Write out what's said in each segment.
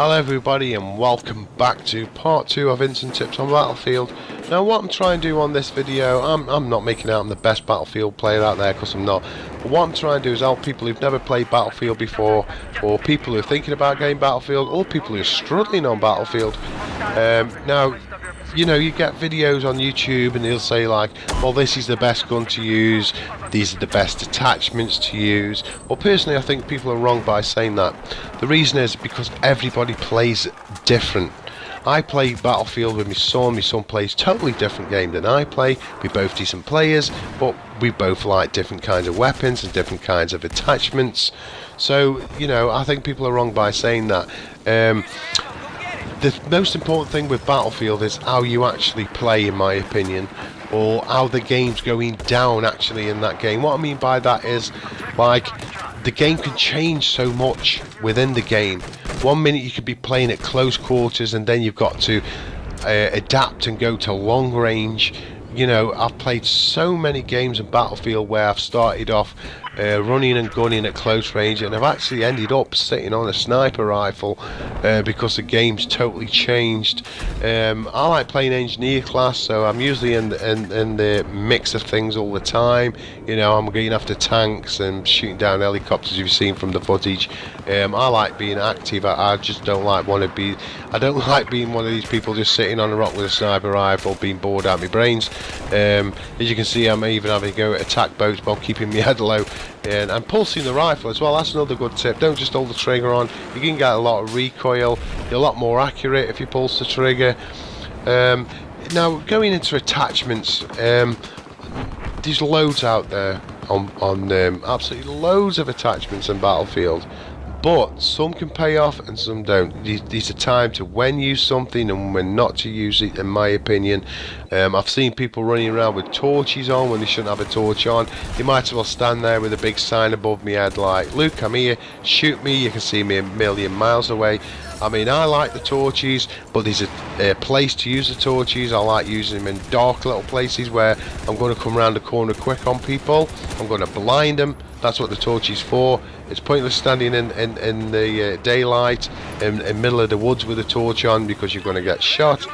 Hello everybody and welcome back to part 2 of Instant Tips on Battlefield. Now what I'm trying to do on this video, I'm not making out I'm the best Battlefield player out there, because I'm not. But what I'm trying to do is help people who've never played Battlefield before, or people who are thinking about getting Battlefield, or people who are struggling on Battlefield. Now, you know, you get videos on YouTube and they'll say like, well, this is the best gun to use, these are the best attachments to use. Well, personally I think people are wrong by saying that. The reason is because everybody plays different. I play Battlefield with my son plays totally different game than I play. We're both decent players, but we both like different kinds of weapons and different kinds of attachments. So, you know, I think people are wrong by saying that. The most important thing with Battlefield is how you actually play, in my opinion, or how the game's going down actually in that game. What I mean by that is, like, the game can change so much within the game. 1 minute you could be playing at close quarters and then you've got to adapt and go to long range. You know, I've played so many games in Battlefield where I've started off running and gunning at close range, and I've actually ended up sitting on a sniper rifle because the game's totally changed. I like playing engineer class, so I'm usually in the mix of things all the time. You know, I'm going after tanks and shooting down helicopters you've seen from the footage. I like being active. I just don't like I don't like being one of these people just sitting on a rock with a sniper rifle being bored out of my brains. As you can see, I'm even having to go at attack boats while keeping my head low. And I'm pulsing the rifle as well. That's another good tip. Don't just hold the trigger on. You can get a lot of recoil. You're a lot more accurate if you pulse the trigger. Now, going into attachments, there's loads out there on absolutely loads of attachments in Battlefield. But some can pay off and some don't. There's a time to when use something and when not to use it, in my opinion. I've seen people running around with torches on when they shouldn't have a torch on. You might as well stand there with a big sign above me head like, "Luke, I'm here, shoot me." You can see me a million miles away. I mean, I like the torches, but there's a place to use the torches. I like using them in dark little places where I'm going to come around the corner quick on people. I'm going to blind them. That's what the torch is for. It's pointless standing in the daylight in the middle of the woods with a torch on, because you're going to get shot.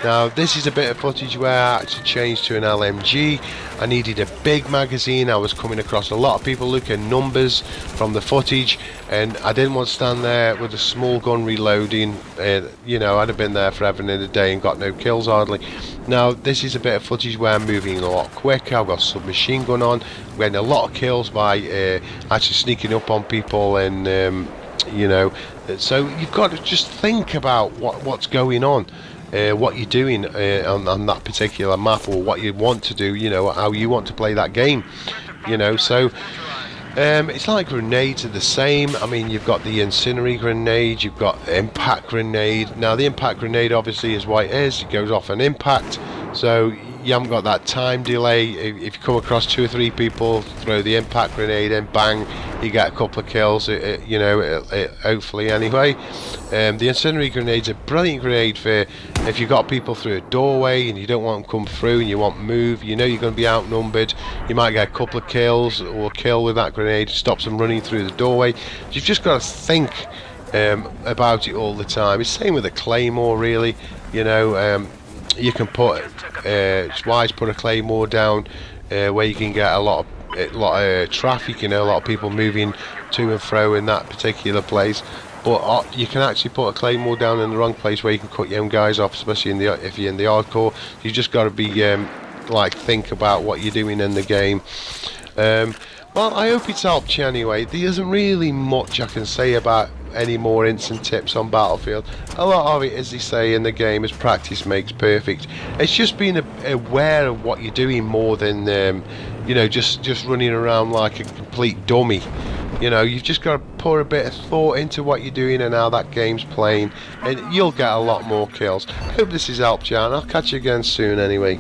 Now, this is a bit of footage where I actually changed to an LMG. I needed a big magazine. I was coming across a lot of people looking numbers from the footage, and I didn't want to stand there with a small gun reloading. You know, I'd have been there forever and a day and got no kills hardly. Now, this is a bit of footage where I'm moving a lot quicker. I've got a submachine gun on. I'm getting a lot of kills by actually sneaking up on people, and you know, so you've got to just think about what's going on. What you're doing on that particular map, or what you want to do, you know, how you want to play that game, you know. So it's like grenades are the same. I mean, you've got the incendiary grenade, you've got impact grenade. Now the impact grenade obviously is what it is, it goes off an impact, so you haven't got that time delay. If you come across 2 or 3 people, throw the impact grenade in, bang, you get a couple of kills, you know, hopefully anyway. The incendiary grenade's a brilliant grenade for if you've got people through a doorway and you don't want them to come through and you want to move, you know you're going to be outnumbered, you might get a couple of kills or a kill with that grenade, stops them running through the doorway. You've just got to think about it all the time. It's the same with a claymore, really. You know, you can put it's wise put a claymore down where you can get a lot of traffic, you know, a lot of people moving to and fro in that particular place. But you can actually put a claymore down in the wrong place where you can cut your own guys off, especially if you're in the hardcore. You've just got to be like, think about what you're doing in the game. Well, I hope it's helped you anyway. There isn't really much I can say about any more instant tips on Battlefield. A lot of it, as they say in the game, is practice makes perfect. It's just being aware of what you're doing more than you know, just running around like a complete dummy. You know, you've just got to put a bit of thought into what you're doing and how that game's playing, and you'll get a lot more kills. I hope this has helped you, and I'll catch you again soon anyway.